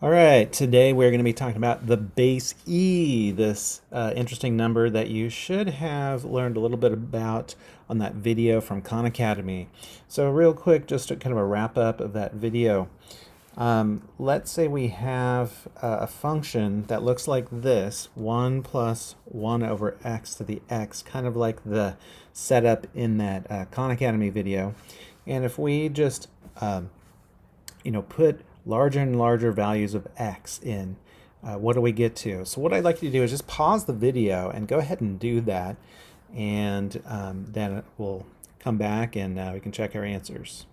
All right, today we're going to be talking about the base E, this interesting number that you should have learned a little bit about on that video from Khan Academy. So real quick, just kind of a wrap up of that video. Let's say we have a function that looks like this, 1 plus 1 over x to the x, kind of like the setup in that Khan Academy video. And if we just put larger and larger values of x in, what do we get to? So what I'd like you to do is just pause the video and go ahead and do that, and then we'll come back and we can check our answers.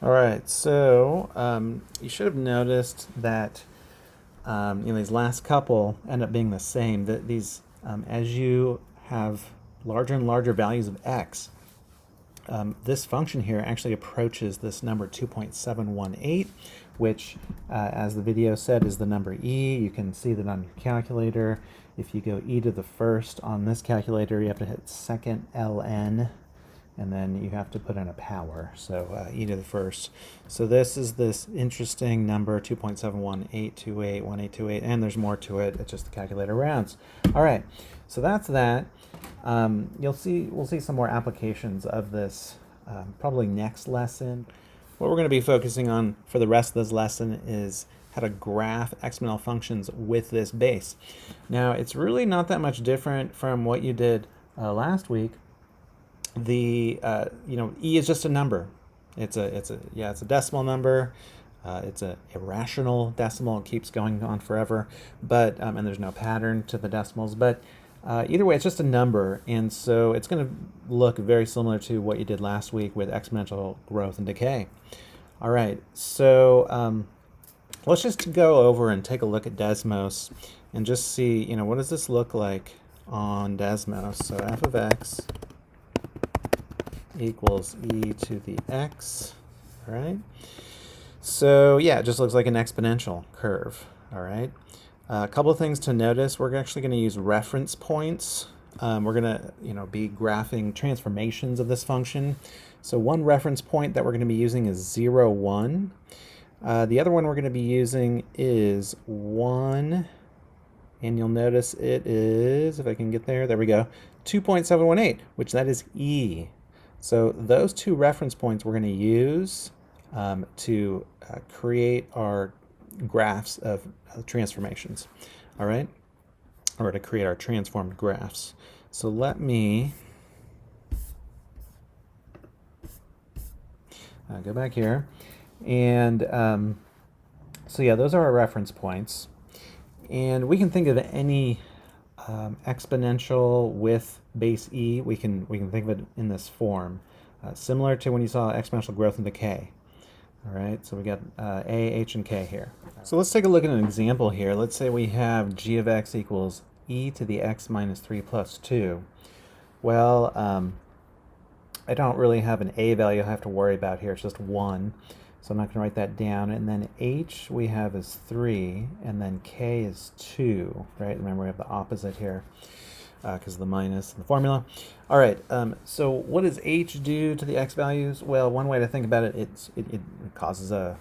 All right, so you should have noticed that these last couple end up being the same. That these, as you have larger and larger values of x, this function here actually approaches this number 2.718, which, as the video said, is the number e. You can see that on your calculator. If you go e to the first on this calculator, you have to hit second ln, and then you have to put in a power, so e to the first. So this is this interesting number, 2.718281828, and there's more to it. It's just the calculator rounds. All right, so that's that. We'll see some more applications of this probably next lesson. What we're going to be focusing on for the rest of this lesson is how to graph exponential functions with this base. Now, it's really not that much different from what you did last week. The e is just a number. It's a decimal number. It's a irrational decimal. It keeps going on forever, but and there's no pattern to the decimals. But either way, it's just a number, and so it's going to look very similar to what you did last week with exponential growth and decay. All right, so let's just go over and take a look at Desmos and just see, what does this look like on Desmos? So f of x equals e to the x, all right? So yeah, it just looks like an exponential curve, all right? A couple of things to notice. We're actually going to use reference points. We're going to, be graphing transformations of this function. So one reference point that we're going to be using is 0, 1. The other one we're going to be using is 1, and you'll notice it is, if I can get there we go, 2.718, which that is e. So those two reference points we're going to use to create our graphs of transformations, all right, or to create our transformed graphs. So let me go back here, and so yeah, those are our reference points, and we can think of any exponential with base e. We can think of it in this form, similar to when you saw exponential growth and decay. All right, so we got a, h, and k here. So let's take a look at an example here. Let's say we have g of x equals e to the x minus 3 plus 2. Well, I don't really have an a value I have to worry about here. It's just 1. So I'm not going to write that down. And then h we have is 3, and then k is 2, right? Remember, we have the opposite here because of the minus in the formula. All right, so what does h do to the x values? Well, one way to think about it, it causes a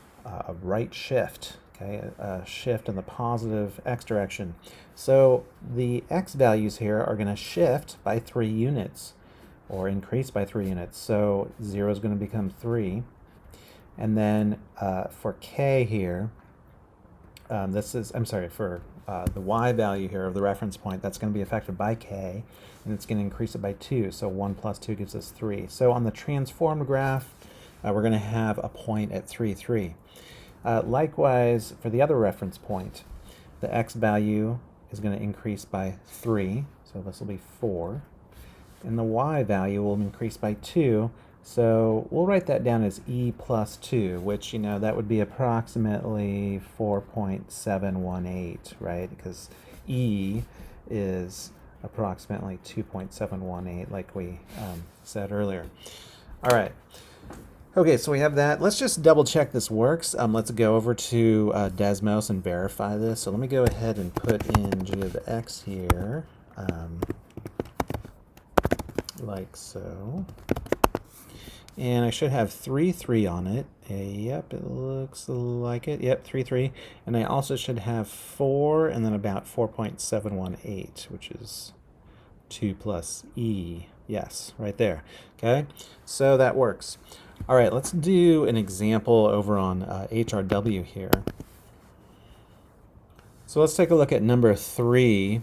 right shift, okay, a shift in the positive x direction. So the x values here are going to shift by 3 units, or increase by 3 units. So 0 is going to become 3. And then for k here, for the y value here of the reference point, that's going to be affected by k, and it's going to increase it by 2. So 1 plus 2 gives us 3. So on the transformed graph, we're going to have a point at 3, 3. Likewise, for the other reference point, the x value is going to increase by 3. So this will be 4. And the y value will increase by 2. So we'll write that down as e plus 2, which, that would be approximately 4.718, right? Because e is approximately 2.718, like we said earlier. All right. Okay, so we have that. Let's just double check this works. Let's go over to Desmos and verify this. So let me go ahead and put in g of x here, like so. and I should have 3, 3 on it. Yep, it looks like it. Yep, 3, 3. And I also should have 4 and then about 4.718, which is 2 plus E. Yes, right there. Okay, so that works. All right, let's do an example over on HRW here. So let's take a look at number 3.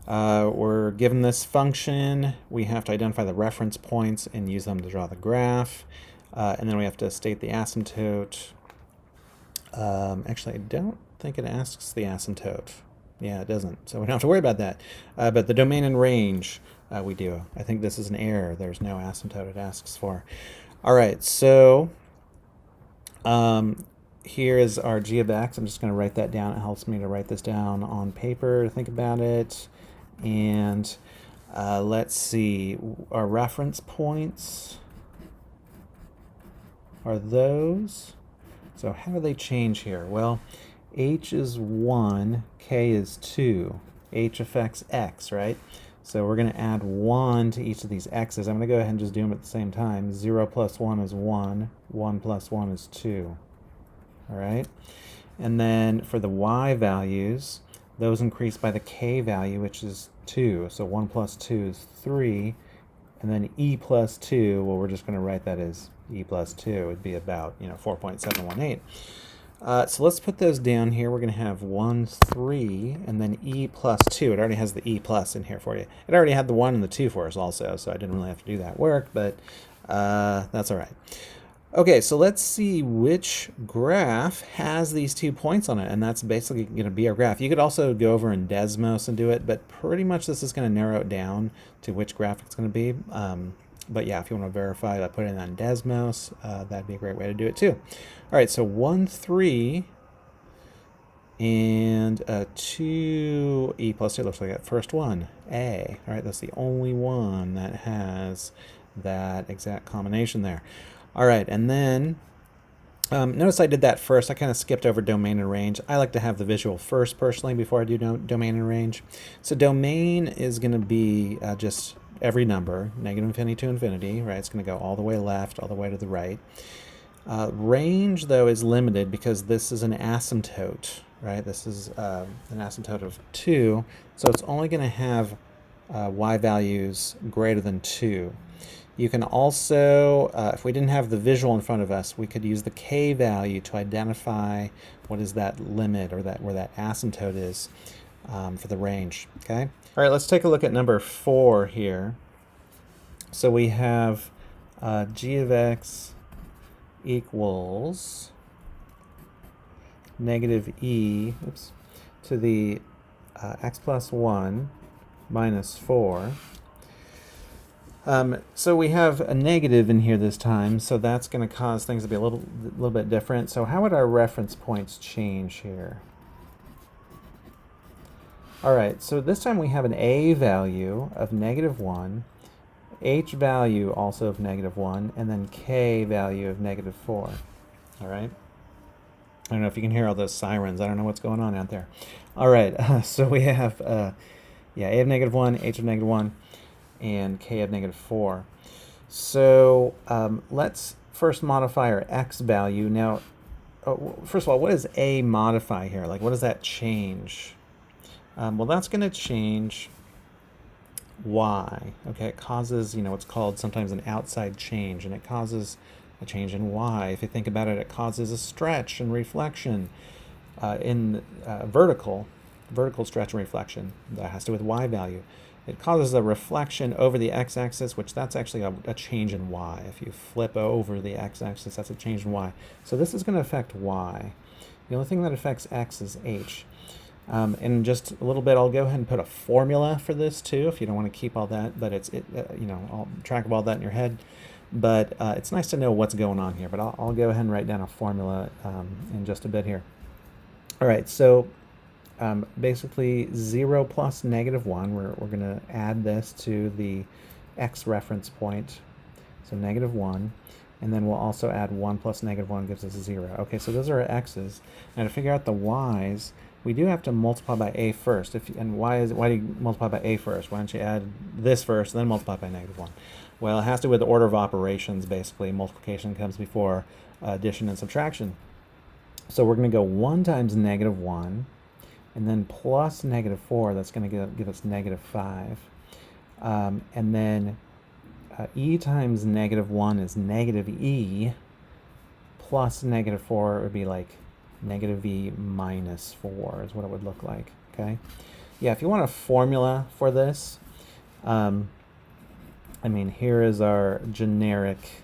We're given this function. We have to identify the reference points and use them to draw the graph. And then we have to state the asymptote. Actually, I don't think it asks the asymptote. Yeah, it doesn't. So we don't have to worry about that. But the domain and range, we do. I think this is an error. There's no asymptote it asks for. All right, so here is our g of x. I'm just going to write that down. It helps me to write this down on paper, to think about it. And let's see, our reference points are those. So how do they change here? Well, h is 1, k is 2. H affects x, right? So we're going to add 1 to each of these x's. I'm going to go ahead and just do them at the same time. 0 plus 1 is 1. 1 plus 1 is 2. All right? And then for the y values, those increase by the k value, which is 2. So 1 plus 2 is 3. And then e plus 2, well, we're just going to write that as e plus 2. Would be about, 4.718. So let's put those down here. We're going to have 1, 3, and then e plus 2. It already has the e plus in here for you. It already had the 1 and the 2 for us also, so I didn't really have to do that work, but that's all right. Okay, so let's see which graph has these 2 points on it, and that's basically going to be our graph. You could also go over in Desmos and do it, but pretty much this is going to narrow it down to which graph it's going to be. But yeah, if you want to verify that, put it on Desmos. That'd be a great way to do it too. All right, so 1, 3, and 2, e plus 2 looks like that first one, a. All right, that's the only one that has that exact combination there. All right, and then notice I did that first. I kind of skipped over domain and range. I like to have the visual first personally before I do domain and range. So domain is going to be just every number, negative infinity to infinity, right? It's going to go all the way left, all the way to the right. Range, though, is limited because this is an asymptote, right? This is an asymptote of 2, so it's only going to have y values greater than 2. You can also, if we didn't have the visual in front of us, we could use the k value to identify what is that limit or where that asymptote is for the range. Okay. All right, let's take a look at number 4 here. So we have g of x equals negative e to the x plus 1 minus 4. So we have a negative in here this time, so that's going to cause things to be a little bit different. So how would our reference points change here? All right, so this time we have an a value of negative 1, h value also of negative 1, and then k value of negative 4. All right? I don't know if you can hear all those sirens. I don't know what's going on out there. All right, so we have a of negative 1, h of negative 1, and k of negative 4. So let's first modify our x value. Now, first of all, what does a modify here? Like, what does that change? Well, that's going to change y. Okay, it causes, what's called sometimes an outside change, and it causes a change in y. If you think about it, it causes a stretch and reflection in vertical stretch and reflection. That has to do with y value. It causes a reflection over the x-axis, which that's actually a change in y. If you flip over the x-axis, that's a change in y. So this is going to affect y. The only thing that affects x is h. In just a little bit, I'll go ahead and put a formula for this too, if you don't want to keep all that, but I'll track of all that in your head. But it's nice to know what's going on here. But I'll go ahead and write down a formula in just a bit here. All right, so basically 0 plus negative 1, we're going to add this to the x reference point, so negative 1, and then we'll also add 1 plus negative 1 gives us 0. Okay, so those are our x's. Now to figure out the y's, we do have to multiply by a first. And why do you multiply by a first? Why don't you add this first and then multiply by -1? Well, it has to do with the order of operations, basically. Multiplication comes before addition and subtraction. So we're going to go 1 times -1, and then plus -4, that's going to give us -5. And then e times -1 is -e, plus -4 would be like -e minus 4 is what it would look like, okay? Yeah, if you want a formula for this, I mean, here is our generic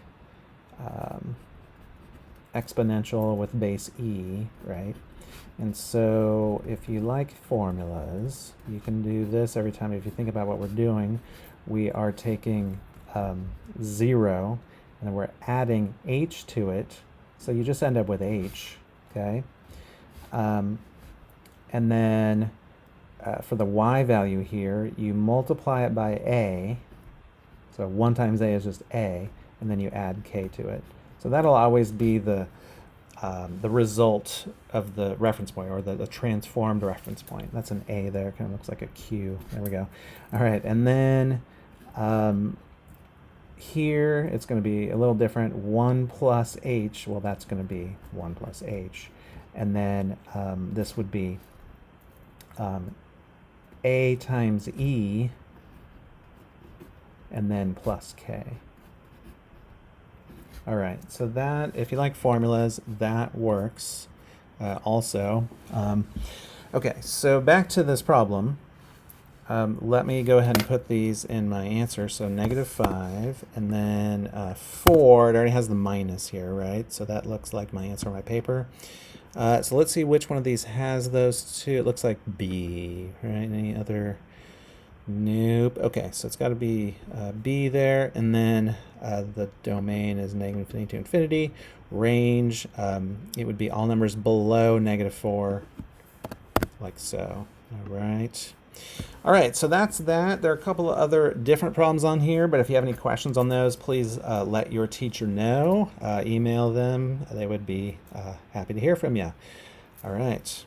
exponential with base e, right? And so if you like formulas, you can do this every time. If you think about what we're doing, we are taking 0, and then we're adding h to it. So you just end up with h, okay? And then for the y value here, you multiply it by a. So 1 times a is just a, and then you add k to it. So that'll always be the result of the reference point, or the transformed reference point. That's an a there, kind of looks like a q. There we go. All right, and then here it's going to be a little different. 1 plus h, well, that's going to be 1 plus h. And then this would be a times e, and then plus k. All right, so that, if you like formulas, that works also. Okay, so back to this problem. Let me go ahead and put these in my answer. So -5, and then 4, it already has the minus here, right? So that looks like my answer on my paper. So let's see which one of these has those two. It looks like B, right? Any other? Nope. Okay, so it's got to be B there, and then the domain is -infinity to infinity. Range, it would be all numbers below -4, like so. All right. All right, so that's that. There are a couple of other different problems on here, but if you have any questions on those, please let your teacher know. Email them. They would be happy to hear from you. All right.